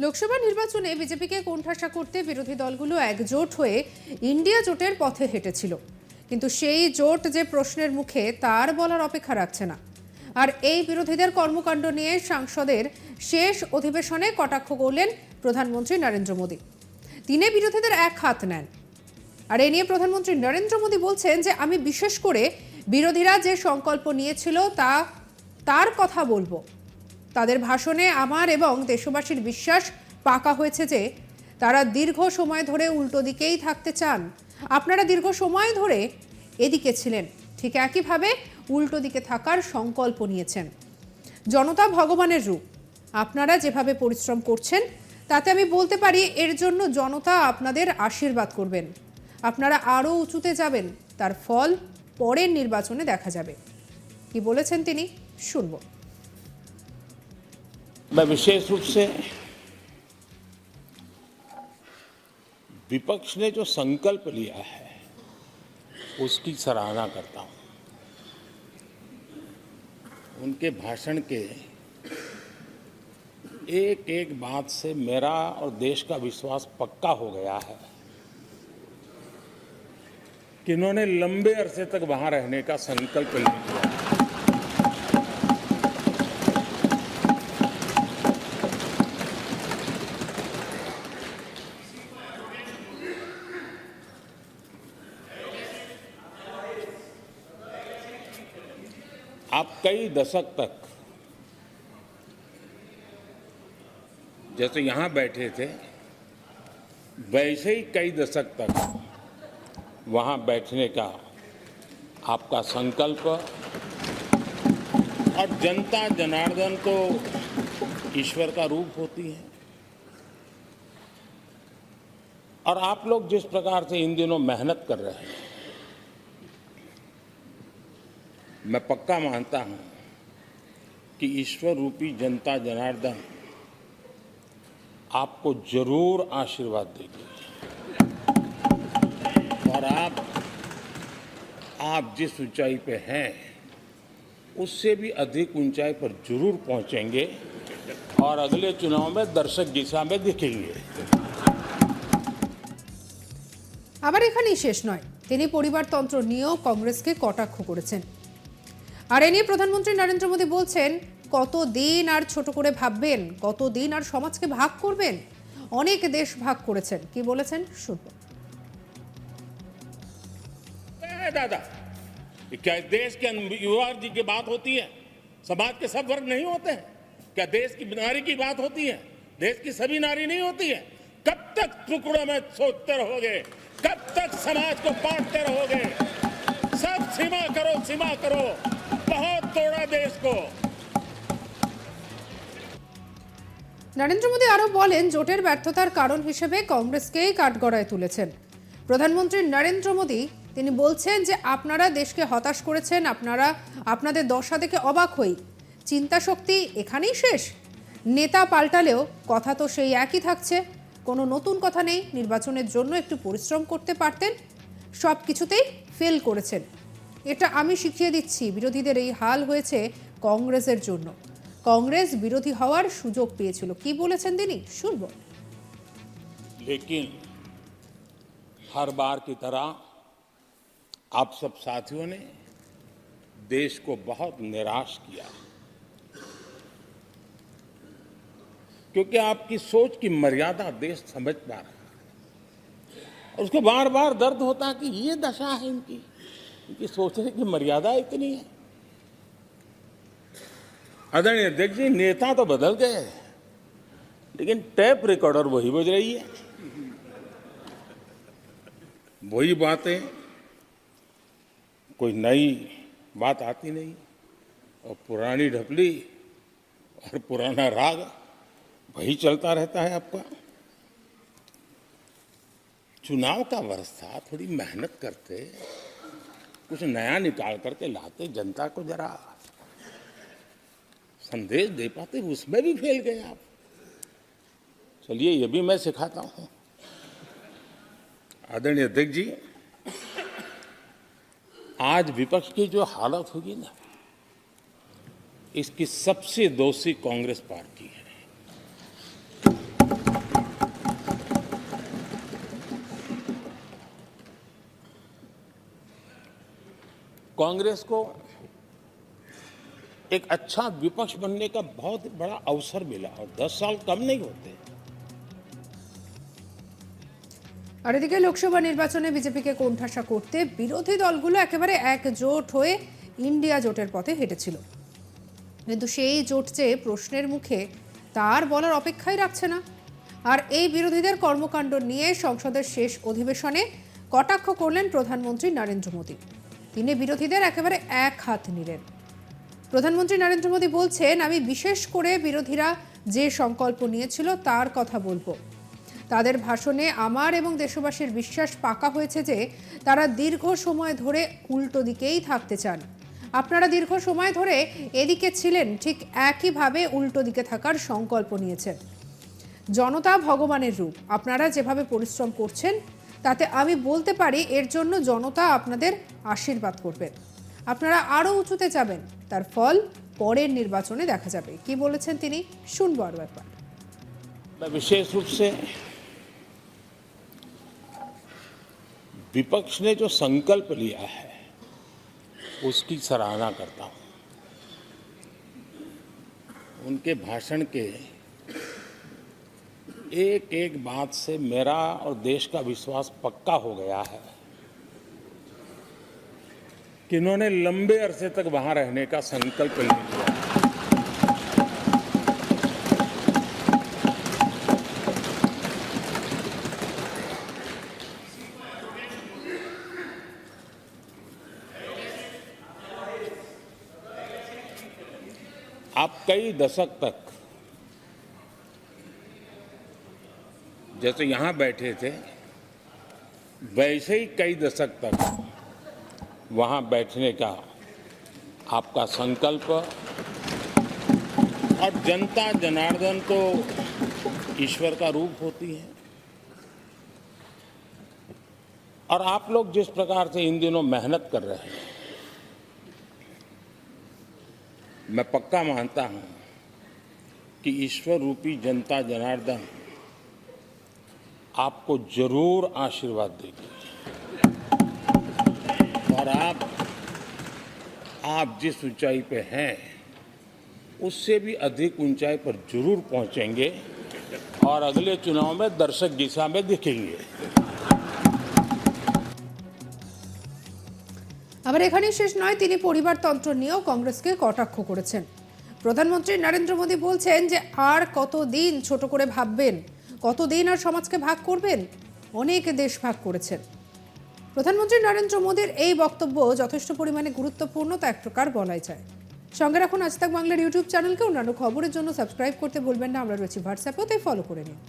লোকসভা নির্বাচনে বিজেপিকে কোণঠাসা করতে বিরোধী দলগুলো একজোট হয়ে ইন্ডিয়া জোটের পথে হেঁটেছিল, কিন্তু সেই জোট যে প্রশ্নের মুখে তার বলার অপেক্ষা রাখছে না। আর এই বিরোধীদের কর্মকাণ্ড নিয়ে সংসদের শেষ অধিবেশনে কটাক্ষ করলেন প্রধানমন্ত্রী নরেন্দ্র মোদী। তিনি বিরোধীদের এক হাত নেন। আর এ নিয়ে প্রধানমন্ত্রী নরেন্দ্র মোদী বলছেন যে আমি বিশেষ করে বিরোধীরা যে সংকল্প নিয়েছিল তার কথা বলবো। তাদের ভাষণে আমার এবং দেশবাসীর বিশ্বাস পাকা হয়েছে যে তারা দীর্ঘ সময় ধরে উল্টো দিকেই থাকতে চান। আপনারা দীর্ঘ সময় ধরে এদিকে ছিলেন, ঠিক একইভাবে উল্টো দিকে থাকার সংকল্প নিয়েছেন। জনতা ভগবানের রূপ। আপনারা যেভাবে পরিশ্রম করছেন তাতে আমি বলতে পারি এর জন্য জনতা আপনাদের আশীর্বাদ করবেন। আপনারা আরও উঁচুতে যাবেন, তার ফল পরের নির্বাচনে দেখা যাবে। কি বলেছেন তিনি, শুনব। मैं विशेष रूप से विपक्ष ने जो संकल्प लिया है उसकी सराहना करता हूं। उनके भाषण के एक एक बात से मेरा और देश का विश्वास पक्का हो गया है कि इन्होंने लंबे अरसे तक वहां रहने का संकल्प लिया। आप कई दशक तक जैसे यहां बैठे थे वैसे ही कई दशक तक वहां बैठने का आपका संकल्प, और जनता जनार्दन तो ईश्वर का रूप होती है, और आप लोग जिस प्रकार से इन दिनों मेहनत कर रहे हैं, मैं पक्का मानता हूं कि ईश्वर रूपी जनता जनार्दन आपको जरूर आशीर्वाद देगी, और आप जिस ऊंचाई पे हैं उससे भी अधिक ऊंचाई पर जरूर पहुंचेंगे, और अगले चुनाव में दर्शक दिशा में दिखेंगे। আবার এখানেই শেষ নয়, তিনি পরিবারতন্ত্র নিয়েও কংগ্রেসকে কটাক্ষ করেছেন। আর এ নিয়ে প্রধানমন্ত্রী নরেন্দ্র মোদী বলছেন, কতদিন আর ছোট করে ভাববেন, কতদিন আর সমাজকে ভাগ করবেন? অনেক দেশ ভাগ করেছেন। কি বলেছেন, শুনব। दादा, क्या देश के युवा जी की बात होती है? समाज के सब वर्ग नहीं होते हैं? क्या देश की नारी की बात होती है? देश की सभी नारी नहीं होती है? कब तक टुकड़ों में सोचते रहोगे? कब तक समाज को बांटते रहोगे? सब सीमा करो, सीमा करो। बहुत तोड़ा देश को। নরেন্দ্র মোদী আরও বলেন, জোটের ব্যর্থতার কারণ হিসেবে কংগ্রেসকেই কাঠগড়ায় তুলেছেন। প্রধানমন্ত্রী নরেন্দ্র মোদী তিনি বলছেন যে আপনারা দেশকে হতাশ করেছেন, আপনাদের দশা দেখে অবাক হই। চিন্তা শক্তি এখানেই শেষ? নেতা পাল্টালেও কথা তো সেই একই থাকছে, কোনো নতুন কথা নেই। নির্বাচনের জন্য একটু পরিশ্রম করতে পারতেন, সব কিছুতেই ফেল করেছেন। এটা আমি শিখিয়ে দিচ্ছি। বিরোধীদের এই হাল হয়েছে কংগ্রেসের জন্য। কংগ্রেস বিরোধী হওয়ার সুযোগ পেয়েছিল। কি বলেছেন তিনি, শুনব। लेकिन हर बार की तरह आप सब साथियों ने देश को बहुत निराश किया, क्योंकि आपकी सोच की मर्यादा देश समझ पा रहा है, और उसको बार बार दर्द होता है कि ये दशा है इनकी सोचने की मर्यादा इतनी है। आदरणीय अध्यक्ष जी, नेता तो बदल गए, लेकिन टेप रिकॉर्डर वही बज रही है, वही बातें, कोई नई बात आती नहीं, और पुरानी ढपली और पुराना राग वही चलता रहता है आपका। चुनाव का वर्ष था, थोड़ी मेहनत करते, कुछ नया निकाल करके लाते, जनता को जरा संदेश दे पाते, उसमें भी फेल गए आप। चलिए, ये भी मैं सिखाता हूं। आदरणीय अध्यक्ष जी, आज विपक्ष की जो हालत होगी ना, इसकी सबसे दोषी कांग्रेस पार्टी है। कांग्रेस को एक अच्छा विपक्ष बनने का बहुत बड़ा अवसर मिला और 10 साल कम नहीं होते। আর এদিকে লোকসভা নির্বাচনে বিজেপিকে কোণঠাসা করতে বিরোধী দলগুলো একেবারে একজোট হয়ে ইন্ডিয়া জোটের পথে হেঁটেছিল, কিন্তু সেই জোট যে প্রশ্নের মুখে তার বলার অপেক্ষাই রাখছে না। আর এই বিরোধীদের কর্মকাণ্ড নিয়ে সংসদের শেষ অধিবেশনে কটাক্ষ করলেন প্রধানমন্ত্রী নরেন্দ্র মোদী। তিনি বিরোধীদের একেবারে এক হাত নিলেন। প্রধানমন্ত্রী নরেন্দ্র মোদী বলছেন, আমি বিশেষ করে বিরোধীরা যে সংকল্প নিয়েছিল তার কথা বলবো। তাদের ভাষণে আমার এবং দেশবাসীর বিশ্বাস পাকা হয়েছে যে তারা দীর্ঘ সময় ধরে উল্টো দিকেই থাকতে চান। আপনারা দীর্ঘ সময় ধরে এদিকে ছিলেন, ঠিক একইভাবে উল্টো দিকে থাকার সংকল্প নিয়েছেন। জনতা ভগবানের রূপ, আপনারা যেভাবে পরিশ্রম করছেন তাতে আমি বলতে পারি এর জন্য জনতা আপনাদের আশীর্বাদ করবেন। আপনারা আরও উঁচুতে যাবেন, তার ফল পরের নির্বাচনে দেখা যাবে। কি বলেছেন তিনি, শুনবো আর ব্যাপার। विशेष रूप से विपक्ष ने जो संकल्प लिया है उसकी सराहना करता हूं। उनके भाषण के एक एक बात से मेरा और देश का विश्वास पक्का हो गया है कि इन्होंने लंबे अरसे तक वहां रहने का संकल्प ले लिया। आप कई दशक तक जैसे यहां बैठे थे वैसे ही कई दशक तक वहां बैठने का आपका संकल्प, और जनता जनार्दन तो ईश्वर का रूप होती है, और आप लोग जिस प्रकार से इन दिनों मेहनत कर रहे हैं, मैं पक्का मानता हूं कि ईश्वर रूपी जनता जनार्दन आपको जरूर आशीर्वाद देगी, और आप जिस ऊंचाई पे हैं उससे भी अधिक ऊंचाई पर जरूर पहुंचेंगे और अगले चुनाव में दर्शक दिशा में दिखेंगे। আবার এখানেই শেষ নয়, তিনি পরিবারতন্ত্র নিয়েও কংগ্রেসকে কটাক্ষ করেছেন। প্রধানমন্ত্রী নরেন্দ্র মোদী বলছেন যে আর কতদিন ছোট করে ভাববেন, কতদিন আর সমাজকে ভাগ করবেন, অনেক দেশ ভাগ করেছেন। প্রধানমন্ত্রী নরেন্দ্র মোদীর এই বক্তব্য যথেষ্ট পরিমাণে গুরুত্বপূর্ণ, তা এক প্রকার বলাই যায়। সঙ্গে রাখুন আজ তাক বাংলার ইউটিউব চ্যানেলকে। অন্যান্য খবরের জন্য সাবস্ক্রাইব করতে ভুলবেন না। আমরা রয়েছি হোয়াটসঅ্যাপেও, তাই ফলো করে নিন।